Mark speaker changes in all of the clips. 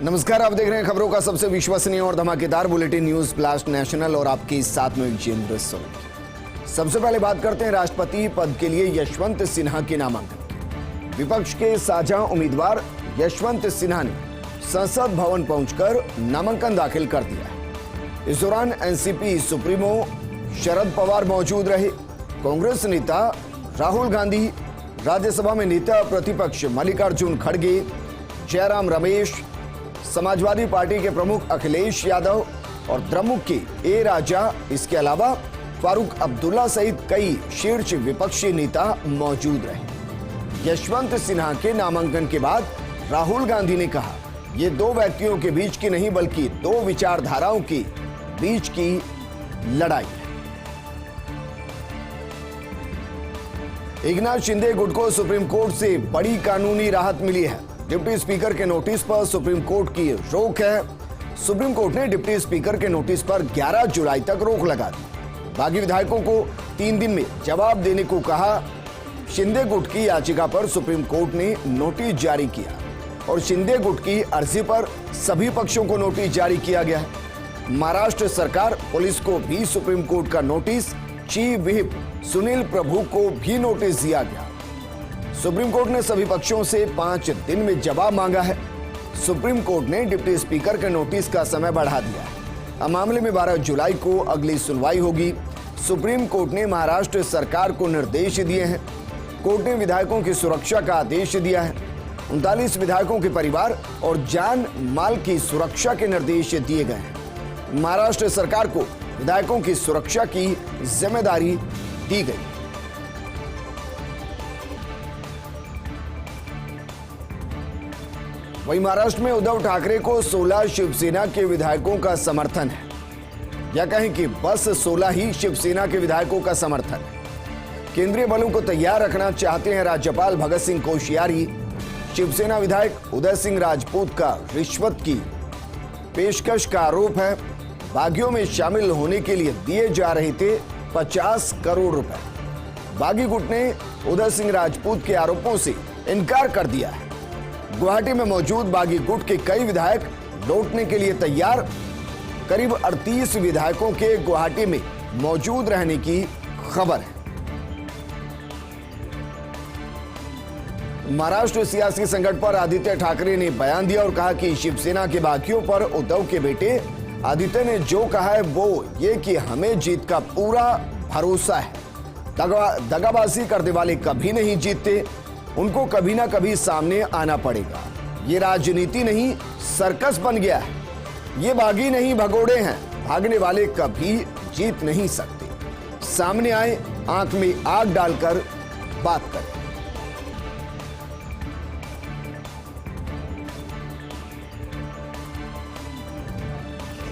Speaker 1: नमस्कार, आप देख रहे हैं खबरों का सबसे विश्वसनीय और धमाकेदार बुलेटिन न्यूज ब्लास्ट नेशनल और आपके साथ में विजेंद्र सोलंकी। सबसे पहले बात करते हैं राष्ट्रपति पद के लिए यशवंत सिन्हा के नामांकन। विपक्ष के साझा उम्मीदवार यशवंत सिन्हा ने संसद भवन पहुंचकर नामांकन दाखिल कर दिया। इस दौरान एनसीपी सुप्रीमो शरद पवार मौजूद रहे। कांग्रेस नेता राहुल गांधी, राज्यसभा में नेता प्रतिपक्ष मल्लिकार्जुन खड़गे, जयराम रमेश, समाजवादी पार्टी के प्रमुख अखिलेश यादव और द्रमुक के ए राजा, इसके अलावा फारूक अब्दुल्ला सहित कई शीर्ष विपक्षी नेता मौजूद रहे। यशवंत सिन्हा के नामांकन के बाद राहुल गांधी ने कहा, ये दो व्यक्तियों के बीच की नहीं बल्कि दो विचारधाराओं के बीच की लड़ाई है। एकनाथ शिंदे गुट को सुप्रीम कोर्ट से बड़ी कानूनी राहत मिली है। डिप्टी स्पीकर के नोटिस पर सुप्रीम कोर्ट की रोक है। सुप्रीम कोर्ट ने डिप्टी स्पीकर के नोटिस पर 11 जुलाई तक रोक लगा दी। बागी विधायकों को 3 दिन में जवाब देने को कहा। शिंदे गुट की याचिका पर सुप्रीम कोर्ट ने नोटिस जारी किया और शिंदे गुट की अर्जी पर सभी पक्षों को नोटिस जारी किया गया है। महाराष्ट्र सरकार पुलिस को भी सुप्रीम कोर्ट का नोटिस, चीफ व्हिप सुनील प्रभु को भी नोटिस दिया गया। सुप्रीम कोर्ट ने सभी पक्षों से 5 दिन में जवाब मांगा है। सुप्रीम कोर्ट ने डिप्टी स्पीकर के नोटिस का समय बढ़ा दिया है। अब मामले में 12 जुलाई को अगली सुनवाई होगी। सुप्रीम कोर्ट ने महाराष्ट्र सरकार को निर्देश दिए हैं। कोर्ट ने विधायकों की सुरक्षा का आदेश दिया है। 39 विधायकों के परिवार और जान माल की सुरक्षा के निर्देश दिए गए हैं। महाराष्ट्र सरकार को विधायकों की सुरक्षा की जिम्मेदारी दी गई। वहीं महाराष्ट्र में उद्धव ठाकरे को 16 शिवसेना के विधायकों का समर्थन है, या कहें कि बस 16 ही शिवसेना के विधायकों का समर्थन है। केंद्रीय बलों को तैयार रखना चाहते हैं राज्यपाल भगत सिंह कोश्यारी। शिवसेना विधायक उदय सिंह राजपूत का रिश्वत की पेशकश का आरोप है। बागियों में शामिल होने के लिए दिए जा रहे थे 50 करोड़ रुपए। बागी गुट ने उदय सिंह राजपूत के आरोपों से इनकार कर दिया है। गुवाहाटी में मौजूद बागी गुट के कई विधायक लौटने के लिए तैयार। करीब 38 विधायकों के गुवाहाटी में मौजूद रहने की खबर है। महाराष्ट्र सियासी संकट पर आदित्य ठाकरे ने बयान दिया और कहा कि शिवसेना के बागियों पर उद्धव के बेटे आदित्य ने जो कहा है वो ये कि हमें जीत का पूरा भरोसा है। दगाबाजी करने वाले कभी नहीं जीतते, उनको कभी ना कभी सामने आना पड़ेगा। ये राजनीति नहीं, सर्कस बन गया है। ये बागी नहीं, भगोड़े हैं। भागने वाले कभी जीत नहीं सकते। सामने आए, आंख में आग डालकर बात करें।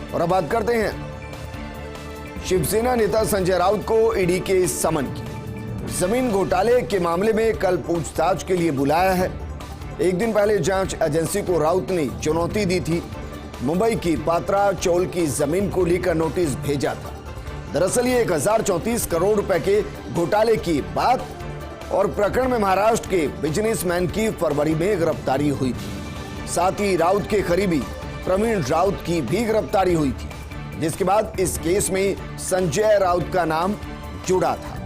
Speaker 1: और अब बात करते हैं शिवसेना नेता संजय राउत को ईडी के समन की। जमीन घोटाले के मामले में कल पूछताछ के लिए बुलाया है। एक दिन पहले जांच एजेंसी को राउत ने चुनौती दी थी। मुंबई की पात्रा चौल की जमीन को लेकर नोटिस भेजा था। दरअसल ये 1034 करोड़ रुपए के घोटाले की बात और प्रकरण में महाराष्ट्र के बिजनेसमैन की फरवरी में गिरफ्तारी हुई थी। साथ ही राउत के करीबी प्रवीण राउत की भी गिरफ्तारी हुई थी, जिसके बाद इस केस में संजय राउत का नाम जुड़ा था।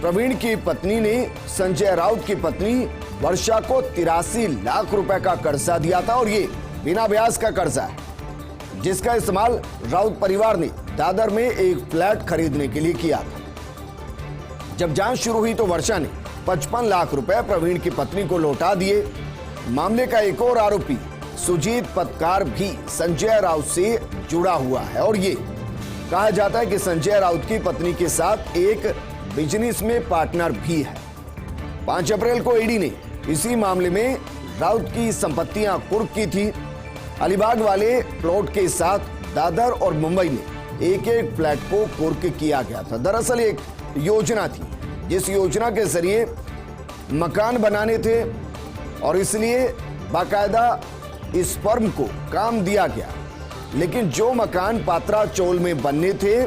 Speaker 1: प्रवीण की पत्नी ने संजय राउत की पत्नी वर्षा को 83 लाख रुपए का कर्जा दिया था और ये बिना ब्याज का कर्जा है, जिसका इस्तेमाल राउत परिवार ने दादर में एक फ्लैट खरीदने के लिए किया था। जब जांच शुरू हुई तो वर्षा ने 55 लाख रुपए प्रवीण की पत्नी को लौटा दिए। मामले का एक और आरोपी सुजीत पटकार भी संजय राउत से जुड़ा हुआ है और ये कहा जाता है कि संजय राउत की पत्नी के साथ एक बिजनेस में पार्टनर भी है। 5 अप्रैल को ईडी ने इसी मामले में राउत की संपत्तियां कुर्क की थी। अलीबाग वाले प्लॉट के साथ दादर और मुंबई में एक फ्लैट को कुर्क किया गया था। दरअसल एक योजना थी जिस योजना के जरिए मकान बनाने थे और इसलिए बाकायदा इस फर्म को काम दिया गया, लेकिन जो मकान पात्रा चौल में बनने थे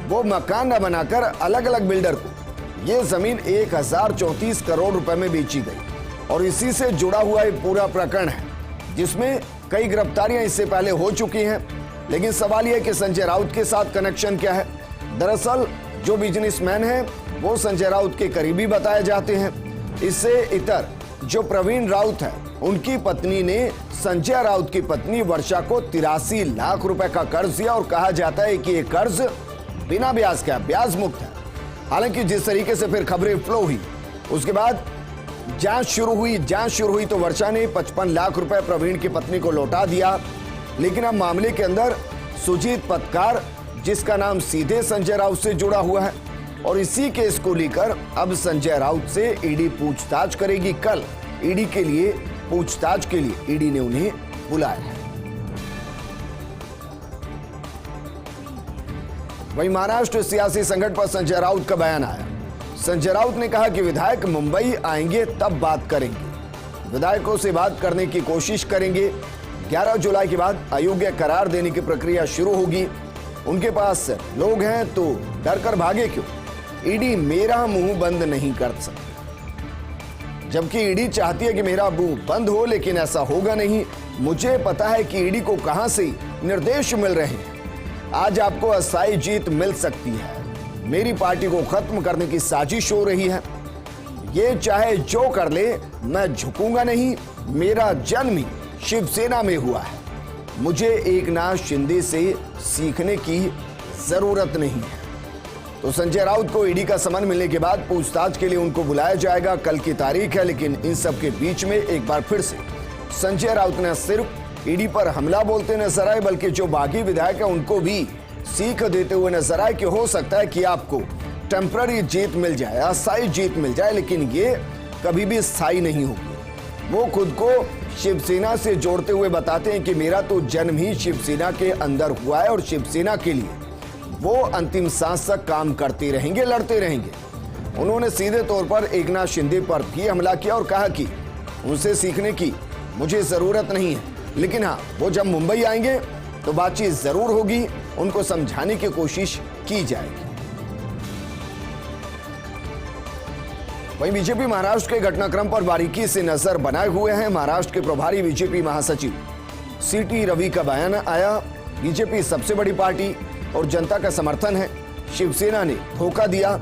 Speaker 1: वो मकान न बनाकर अलग अलग बिल्डर को ये जमीन 1034 करोड़ रुपए में बेची गई और इसी से जुड़ा हुआ एक पूरा प्रकरण है। जिसमें कई गिरफ्तारियां इससे पहले हो चुकी हैं। लेकिन सवाल यह है कि संजय राउत के साथ कनेक्शन क्या है। दरअसल जो बिजनेसमैन है वो संजय राउत के करीबी बताए जाते हैं। इससे इतर जो प्रवीण राउत है उनकी पत्नी ने संजय राउत की पत्नी वर्षा को 83 लाख रुपए का कर्ज दिया और कहा जाता है कि यह कर्ज बिना ब्याज का, ब्याज मुक्त है। हालांकि जिस तरीके से फिर खबरें फ्लो हुई उसके बाद जांच शुरू हुई तो वर्षा ने 55 लाख रुपए प्रवीण की पत्नी को लौटा दिया। लेकिन अब मामले के अंदर सुजीत पटकार, जिसका नाम सीधे संजय राउत से जुड़ा हुआ है, और इसी केस को लेकर अब संजय राउत से ईडी पूछताछ करेगी। कल ईडी के लिए पूछताछ के लिए ईडी ने उन्हें बुलाया है। वहीं महाराष्ट्र सियासी संकट पर संजय राउत का बयान आया। संजय राउत ने कहा कि विधायक मुंबई आएंगे तब बात करेंगे, विधायकों से बात करने की कोशिश करेंगे। 11 जुलाई के बाद अयोग्य करार देने की प्रक्रिया शुरू होगी। उनके पास लोग हैं तो डर कर भागे क्यों? ईडी मेरा मुंह बंद नहीं कर सकती, जबकि ईडी चाहती है कि मेरा मुंह बंद हो, लेकिन ऐसा होगा नहीं। मुझे पता है कि ईडी को कहां से निर्देश मिल रहे हैं। आज आपको अस्थायी जीत मिल सकती है। मेरी पार्टी को खत्म करने की साजिश हो रही है। ये चाहे जो कर ले, मैं झुकूंगा नहीं। मेरा जन्म ही शिवसेना में हुआ है। मुझे एकनाथ शिंदे से सीखने की जरूरत नहीं है। तो संजय राउत को ईडी का समन मिलने के बाद पूछताछ के लिए उनको बुलाया जाएगा। कल की तारीख है। लेकिन इन सब के बीच में एक बार फिर से संजय राउत ने सिर्फ ईडी पर हमला बोलते नजर आए, बल्कि जो बागी विधायक है उनको भी सीख देते हुए नजर आए कि हो सकता है कि आपको टेम्पररी जीत मिल जाए, अस्थायी जीत मिल जाए, लेकिन ये कभी भी स्थायी नहीं होगी। वो खुद को शिवसेना से जोड़ते हुए बताते हैं कि मेरा तो जन्म ही शिवसेना के अंदर हुआ है और शिवसेना के लिए वो अंतिम सांस तक काम करते रहेंगे, लड़ते रहेंगे। उन्होंने सीधे तौर पर एकनाथ शिंदे पर भी हमला किया और कहा कि उनसे सीखने की मुझे जरूरत नहीं है, लेकिन हाँ, वो जब मुंबई आएंगे तो बातचीत जरूर होगी, उनको समझाने की कोशिश की जाएगी। वहीं बीजेपी महाराष्ट्र के घटनाक्रम पर बारीकी से नजर बनाए हुए हैं। महाराष्ट्र के प्रभारी बीजेपी महासचिव सीटी रवि का बयान आया। बीजेपी सबसे बड़ी पार्टी और जनता का समर्थन है। शिवसेना ने धोखा दिया।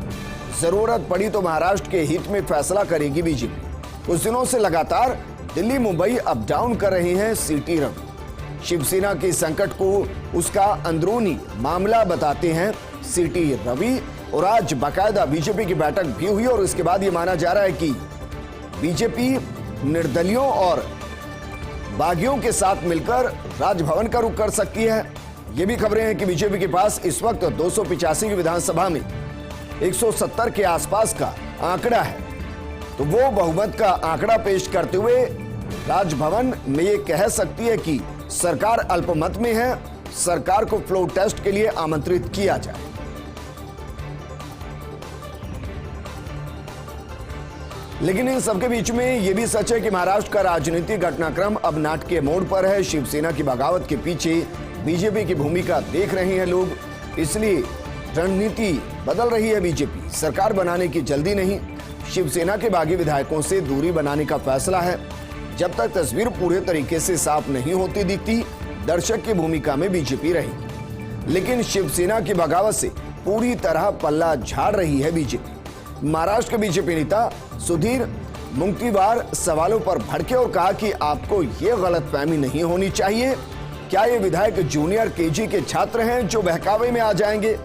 Speaker 1: जरूरत पड़ी तो महाराष्ट्र के हित में फैसला करेगी बीजेपी। कुछ दिनों से लगातार दिल्ली मुंबई अप डाउन कर रहे हैं सीटी रवि। शिवसेना के संकट को उसका अंदरूनी मामला बताते हैं सीटी रवि। और आज बाकायदा बीजेपी की बैठक भी हुई और इसके बाद ये माना जा रहा है कि बीजेपी निर्दलियों और बागियों के साथ मिलकर राजभवन का रुख कर सकती है। ये भी खबरें हैं कि बीजेपी के पास इस वक्त 285 की विधानसभा में 170 के आसपास का आंकड़ा है। तो वो बहुमत का आंकड़ा पेश करते हुए राजभवन में ये कह सकती है कि सरकार अल्पमत में है, सरकार को फ्लोर टेस्ट के लिए आमंत्रित किया जाए। लेकिन इन सबके बीच में यह भी सच है कि महाराष्ट्र का राजनीतिक घटनाक्रम अब नाटकीय मोड़ पर है। शिवसेना की बगावत के पीछे बीजेपी की भूमिका देख रहे हैं लोग, इसलिए रणनीति बदल रही है बीजेपी। सरकार बनाने की जल्दी नहीं, शिवसेना के बागी विधायकों से दूरी बनाने का फैसला है। जब तक तस्वीर पूरे तरीके से साफ नहीं होती दिखती, दर्शक की भूमिका में बीजेपी रहेगी। लेकिन शिवसेना की बगावत से पूरी तरह पल्ला झाड़ रही है बीजेपी। महाराष्ट्र के बीजेपी नेता सुधीर मुंगतीवार सवालों पर भड़के और कहा कि आपको यह गलतफहमी नहीं होनी चाहिए। क्या ये विधायक जूनियर केजी के छात्र हैं जो बहकावे में आ जाएंगे?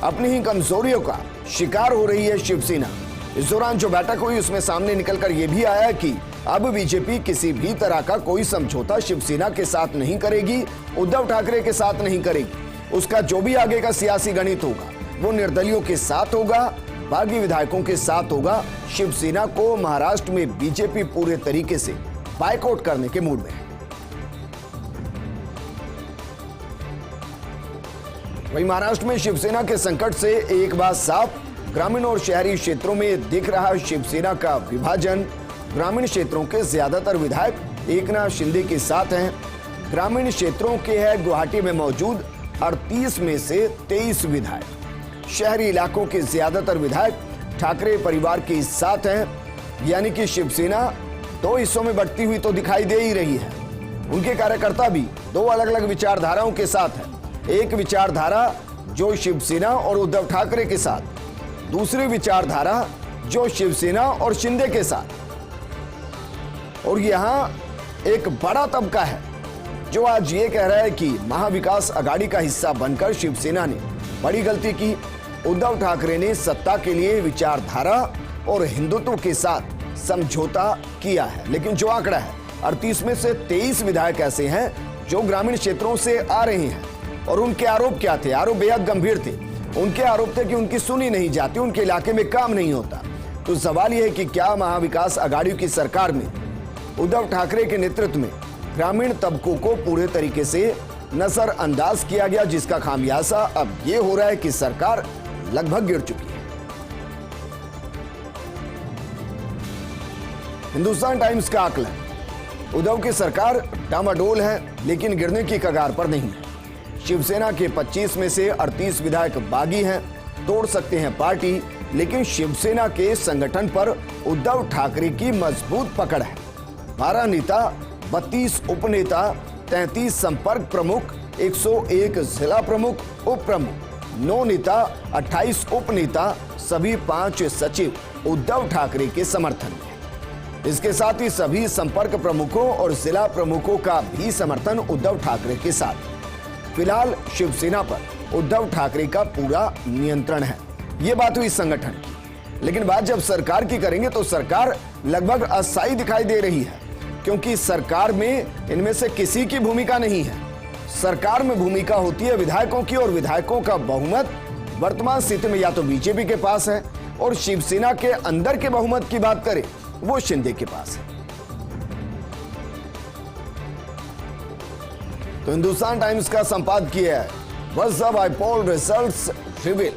Speaker 1: अपनी ही कमजोरियों का शिकार हो रही है शिवसेना। इस दौरान जो बैठक हुई उसमें सामने निकलकर यह भी आया कि अब बीजेपी किसी भी तरह का कोई समझौता शिवसेना के साथ नहीं करेगी, उद्धव ठाकरे के साथ नहीं करेगी। उसका जो भी आगे का सियासी गणित होगा वो निर्दलियों के साथ होगा, बागी विधायकों के साथ होगा। शिवसेना को महाराष्ट्र में बीजेपी पूरे तरीके से बायकॉट करने के मूड में है। वहीं महाराष्ट्र में शिवसेना के संकट से एक बात साफ, ग्रामीण और शहरी क्षेत्रों में दिख रहा शिवसेना का विभाजन। ग्रामीण क्षेत्रों के ज्यादातर विधायक एकनाथ शिंदे के साथ हैं। ग्रामीण क्षेत्रों के हैं गुवाहाटी में मौजूद 38 में से 23 विधायक। शहरी इलाकों के ज्यादातर विधायक ठाकरे परिवार के साथ हैं। यानी कि शिवसेना दो हिस्सों में बंटती हुई तो दिखाई दे ही रही है। उनके कार्यकर्ता भी दो अलग अलग विचारधाराओं के साथ हैं। एक विचारधारा जो शिवसेना और उद्धव ठाकरे के साथ, दूसरी विचारधारा जो शिवसेना और शिंदे के साथ। और यहां एक बड़ा तबका है जो आज ये कह रहा है कि महाविकास आघाड़ी का हिस्सा बनकर शिवसेना ने बड़ी गलती की। उद्धव ठाकरे ने सत्ता के लिए विचारधारा और हिंदुत्व के साथ समझौता किया है। लेकिन जो आंकड़ा है 38 में से 23 विधायक ऐसे हैं जो ग्रामीण क्षेत्रों से आ रहे हैं। और उनके आरोप क्या थे? आरोप बेहद गंभीर थे। उनके आरोप थे कि उनकी सुनी नहीं जाती, उनके इलाके में काम नहीं होता। तो सवाल यह है कि क्या महाविकास आघाड़ी की सरकार में उद्धव ठाकरे के नेतृत्व में ग्रामीण तबकों को पूरे तरीके से नजरअंदाज किया गया, जिसका खामियाजा अब यह हो रहा है कि सरकार लगभग गिर चुकी है। हिंदुस्तान टाइम्स का आकलन, उद्धव की सरकार डामाडोल है लेकिन गिरने की कगार पर नहीं है। शिवसेना के 25 में से 38 विधायक बागी हैं, तोड़ सकते हैं पार्टी, लेकिन शिवसेना के संगठन पर उद्धव ठाकरे की मजबूत पकड़ है। 12 नेता, 32 उपनेता, 33 संपर्क प्रमुख, 101 जिला प्रमुख, उप प्रमुख, 9 नेता, 28 उपनेता, सभी 5 सचिव उद्धव ठाकरे के समर्थन में। इसके साथ ही सभी संपर्क प्रमुखों और जिला प्रमुखों का भी समर्थन उद्धव ठाकरे के साथ। फिलहाल शिवसेना पर उद्धव ठाकरे का पूरा नियंत्रण है। ये बात हुई संगठन की, लेकिन बात जब सरकार की करेंगे तो सरकार लगभग अस्थायी दिखाई दे रही है, क्योंकि सरकार में इनमें से किसी की भूमिका नहीं है। सरकार में भूमिका होती है विधायकों की, और विधायकों का बहुमत वर्तमान स्थिति में या तो बीजेपी के पास है, और शिवसेना के अंदर के बहुमत की बात करें वो शिंदे के पास है। तो हिंदुस्तान टाइम्स का संपादकीय है what's the poll results reveal,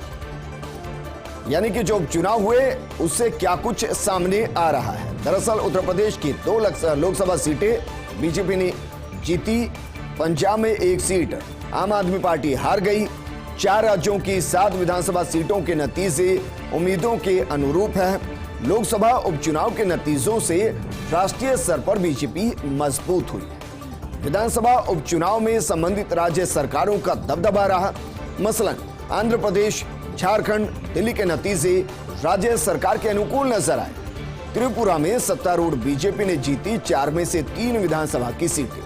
Speaker 1: यानी कि जो चुनाव हुए उससे क्या कुछ सामने आ रहा है। दरअसल उत्तर प्रदेश की 2 लोकसभा सीटें बीजेपी ने जीती, पंजाब में 1 सीट आम आदमी पार्टी हार गई। 4 राज्यों की 7 विधानसभा सीटों के नतीजे उम्मीदों के अनुरूप है। लोकसभा उपचुनाव के नतीजों से राष्ट्रीय स्तर पर बीजेपी मजबूत हुई है। विधानसभा उपचुनाव में संबंधित राज्य सरकारों का दबदबा रहा। मसलन आंध्र प्रदेश, झारखंड, दिल्ली के नतीजे राज्य सरकार के अनुकूल नजर आए। त्रिपुरा में सत्तारूढ़ बीजेपी ने जीती 4 में से 3 विधानसभा की सीटें।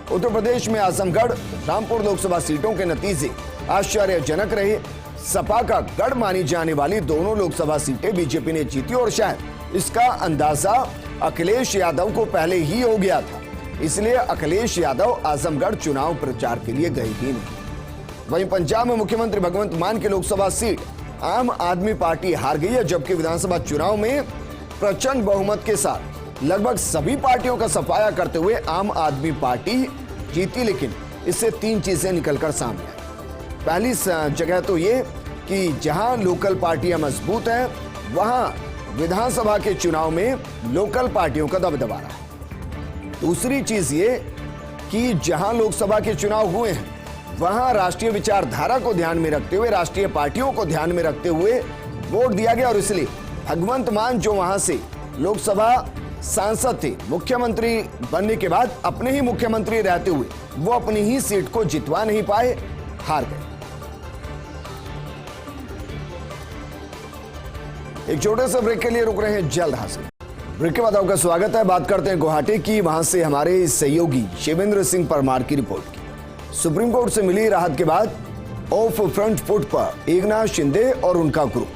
Speaker 1: उत्तर प्रदेश में आजमगढ़, रामपुर लोकसभा सीटों के नतीजे आश्चर्यजनक रहे। सपा का गढ़ मानी जाने वाली दोनों लोकसभा सीटें बीजेपी ने जीती, और शायद इसका अंदाजा अखिलेश यादव को पहले ही हो गया था, इसलिए अखिलेश यादव आजमगढ़ चुनाव प्रचार के लिए गए ही नहीं। वहीं पंजाब में मुख्यमंत्री भगवंत मान की लोकसभा सीट आम आदमी पार्टी हार गई है, जबकि विधानसभा चुनाव में प्रचंड बहुमत के साथ लगभग सभी पार्टियों का सफाया करते हुए आम आदमी पार्टी जीती। लेकिन इससे 3 चीजें निकलकर सामने आई। पहली जगह तो ये कि जहां लोकल पार्टियां मजबूत हैं, वहां विधानसभा के चुनाव में लोकल पार्टियों का दबदबा रहा। दूसरी चीज ये कि जहां लोकसभा के चुनाव हुए हैं, वहां राष्ट्रीय विचारधारा को ध्यान में रखते हुए, राष्ट्रीय पार्टियों को ध्यान में रखते हुए वोट दिया गया, और इसलिए भगवंत मान जो वहां से लोकसभा सांसद थे, मुख्यमंत्री बनने के बाद अपने ही मुख्यमंत्री रहते हुए वो अपनी ही सीट को जितवा नहीं पाए, हार गए। एक छोटे से ब्रेक के लिए रुक रहे हैं, जल्द हाजिर। ब्रेक के बाद आपका स्वागत है। बात करते हैं गुवाहाटी की, वहां से हमारे सहयोगी शिवेंद्र सिंह परमार की रिपोर्ट की। सुप्रीम कोर्ट से मिली राहत के बाद ऑफ फ्रंट फुट पर एकनाथ शिंदे और उनका ग्रुप।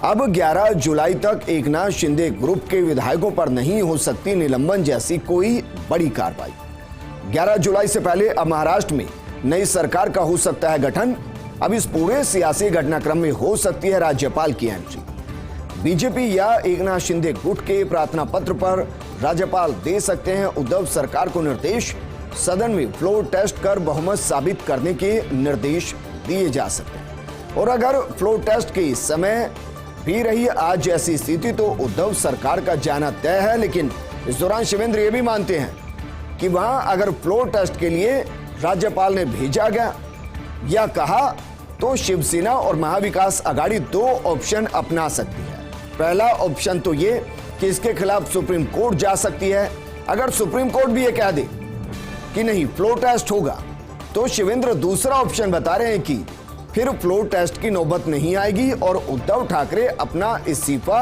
Speaker 1: अब 11 जुलाई तक एकनाथ शिंदे ग्रुप के विधायकों पर नहीं हो सकती निलंबन जैसी कोई बड़ी कार्रवाई। 11 जुलाई से पहले अब महाराष्ट्र में नई सरकार का हो सकता है गठन। अब इस पूरे सियासी घटनाक्रम में हो सकती है राज्यपाल की एंट्री। बीजेपी या एकनाथ शिंदे गुट के प्रार्थना पत्र पर राज्यपाल दे सकते हैं उद्धव सरकार को निर्देश। सदन में फ्लोर टेस्ट कर बहुमत साबित करने के निर्देश दिए जा सकते हैं। और अगर फ्लोर टेस्ट के समय भी रही आज जैसी स्थिति तो उद्धव सरकार का जाना तय है। लेकिन इस दौरान शिवेंद्र ये भी मानते हैं कि वहां अगर फ्लोर टेस्ट के लिए राज्यपाल ने भेजा गया या कहा तो शिवसेना और महाविकास आघाड़ी 2 ऑप्शन अपना सकती है। पहला ऑप्शन तो ये कि इसके खिलाफ सुप्रीम कोर्ट जा सकती है। अगर सुप्रीम कोर्ट भी ये कह दे कि नहीं फ्लोर टेस्ट होगा, तो शिवेंद्र दूसरा ऑप्शन बता रहे हैं कि फिर फ्लोर टेस्ट की नौबत नहीं आएगी और उद्धव ठाकरे अपना इस्तीफा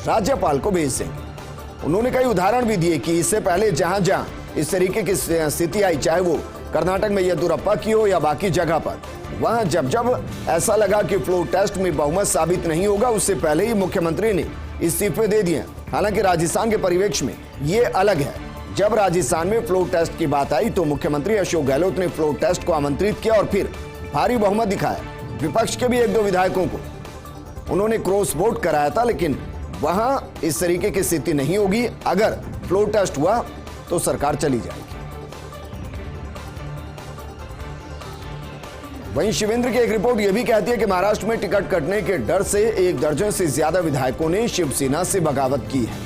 Speaker 1: राज्यपाल को भेज देंगे। उन्होंने कई उदाहरण भी दिए कि इससे पहले जहां जहां इस तरीके की स्थिति आई, चाहे वो कर्नाटक में येदियुरप्पा की हो या बाकी जगह पर, वहां जब जब ऐसा लगा कि फ्लोर टेस्ट में बहुमत साबित नहीं होगा, उससे पहले ही मुख्यमंत्री ने इस्तीफे दे दिए। हालांकि राजस्थान के परिवेश में ये अलग है। जब राजस्थान में फ्लोर टेस्ट की बात आई तो मुख्यमंत्री अशोक गहलोत ने फ्लोर टेस्ट को आमंत्रित किया और फिर भारी बहुमत दिखाया। विपक्ष के भी एक दो विधायकों को उन्होंने क्रॉस वोट कराया था, लेकिन वहां इस तरीके की स्थिति नहीं होगी। अगर फ्लोर टेस्ट हुआ तो सरकार चली जाएगी। वहीं शिवेंद्र की एक रिपोर्ट यह भी कहती है कि महाराष्ट्र में टिकट कटने के डर से 1 दर्जन से ज्यादा विधायकों ने शिवसेना से बगावत की है।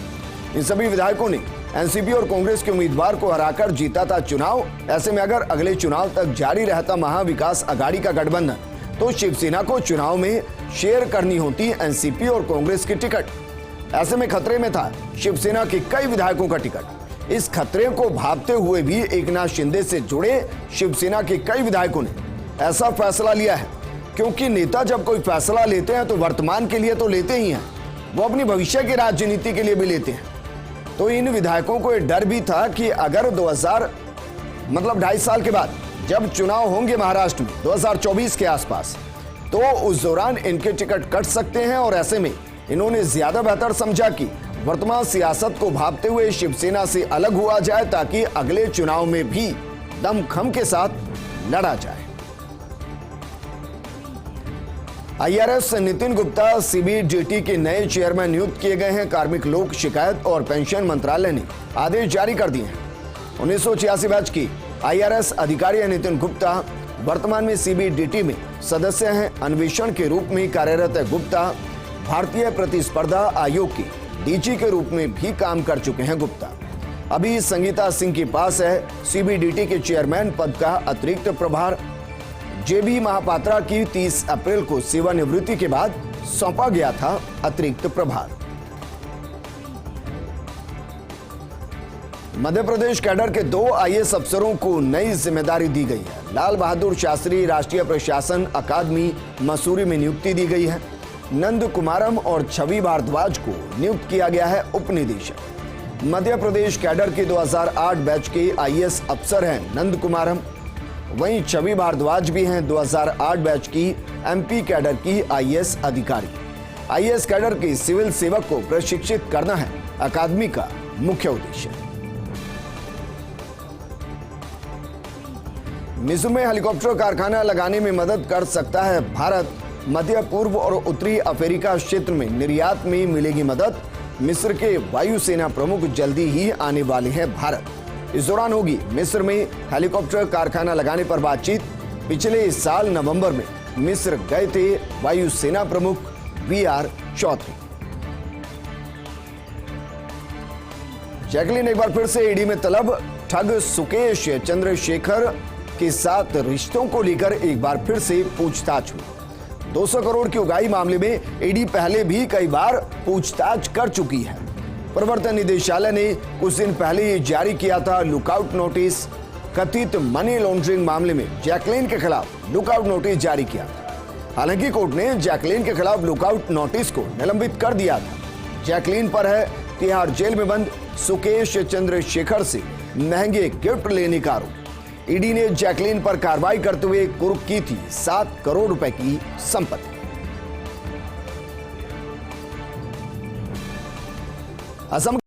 Speaker 1: इन सभी विधायकों ने एनसीपी और कांग्रेस के उम्मीदवार को हराकर जीता था चुनाव। ऐसे में अगर अगले चुनाव तक जारी रहता महाविकास आघाड़ी का गठबंधन, तो शिवसेना को चुनाव में शेयर करनी होती एनसीपी और कांग्रेस की टिकट। ऐसे में खतरे में था शिवसेना के कई विधायकों का टिकट। इस खतरे को भांपते हुए भी एकनाथ शिंदे से जुड़े शिवसेना के कई विधायकों ने ऐसा फैसला लिया है, क्योंकि नेता जब कोई फैसला लेते हैं तो वर्तमान के लिए तो लेते ही हैं, वो अपनी भविष्य की राजनीति के लिए भी लेते हैं। तो इन विधायकों को यह डर भी था कि अगर 2.5 साल के बाद जब चुनाव होंगे महाराष्ट्र में 2024 के आसपास, तो उस दौरान इनके टिकट कट सकते हैं। और ऐसे में इन्होंने ज्यादा बेहतर समझा कि वर्तमान सियासत को भांपते हुए शिवसेना से अलग हुआ जाए, ताकि अगले चुनाव में भी दमखम के साथ लड़ा जाए। आईआरएस नितिन गुप्ता सीबीडीटी के नए चेयरमैन नियुक्त किए गए हैं। कार्मिक लोक शिकायत और पेंशन मंत्रालय ने आदेश जारी कर दिए हैं। 1986 बैच की आईआरएस अधिकारी नितिन गुप्ता वर्तमान में सीबीडीटी में सदस्य हैं। अन्वेषण के रूप में कार्यरत है गुप्ता भारतीय प्रतिस्पर्धा आयोग की डीजी के रूप में भी काम कर चुके हैं। गुप्ता अभी संगीता सिंह के पास है सीबीडीटी के चेयरमैन पद का अतिरिक्त प्रभार। जेबी महापात्रा की 30 अप्रैल को सेवानिवृत्ति के बाद सौंपा गया था अतिरिक्त प्रभार। मध्य प्रदेश कैडर के 2 आईएएस अफसरों को नई जिम्मेदारी दी गई है। लाल बहादुर शास्त्री राष्ट्रीय प्रशासन अकादमी मसूरी में नियुक्ति दी गई है। नंद कुमारम और छवि भारद्वाज को नियुक्त किया गया है उप निदेशक। मध्य प्रदेश कैडर के 2008 बैच के आईएएस अफसर हैं नंद कुमारम। वहीं छवि भारद्वाज भी हैं 2008 बैच की एमपी कैडर की आईएएस अधिकारी। आईएएस कैडर के सिविल सेवक को प्रशिक्षित करना है अकादमी का मुख्य उद्देश्य। मिजो में हेलीकॉप्टर कारखाना लगाने में मदद कर सकता है भारत। मध्य पूर्व और उत्तरी अफ्रीका क्षेत्र में निर्यात में मिलेगी मदद। मिस्र के वायुसेना प्रमुख जल्दी ही आने वाले हैं भारत। इस दौरान होगी मिस्र में हेलीकॉप्टर कारखाना लगाने पर बातचीत। पिछले साल नवंबर में मिस्र गए थे वायुसेना प्रमुख वीआर चौधरी। जैकलीन एक बार फिर से ईडी में तलब। ठग सुकेश चंद्रशेखर के साथ रिश्तों को लेकर एक बार फिर से पूछताछ हुई। 200 करोड़ की उगाही मामले में ईडी पहले भी कई बार पूछताछ कर चुकी है। प्रवर्तन निदेशालय ने कुछ दिन पहले ही जारी किया था लुकआउट नोटिस। कथित मनी लॉन्ड्रिंग मामले में जैकलीन के खिलाफ लुकआउट नोटिस जारी किया था। हालांकि कोर्ट ने जैकलीन के खिलाफ लुकआउट नोटिस को निलंबित कर दिया था। जैकलीन पर है तिहाड़ जेल में बंद सुकेश चंद्रशेखर से महंगे गिफ्ट लेने का आरोप। ईडी ने जैकलीन पर कार्रवाई करते हुए कुर्क की थी 7 करोड़ रुपए की संपत्ति। असम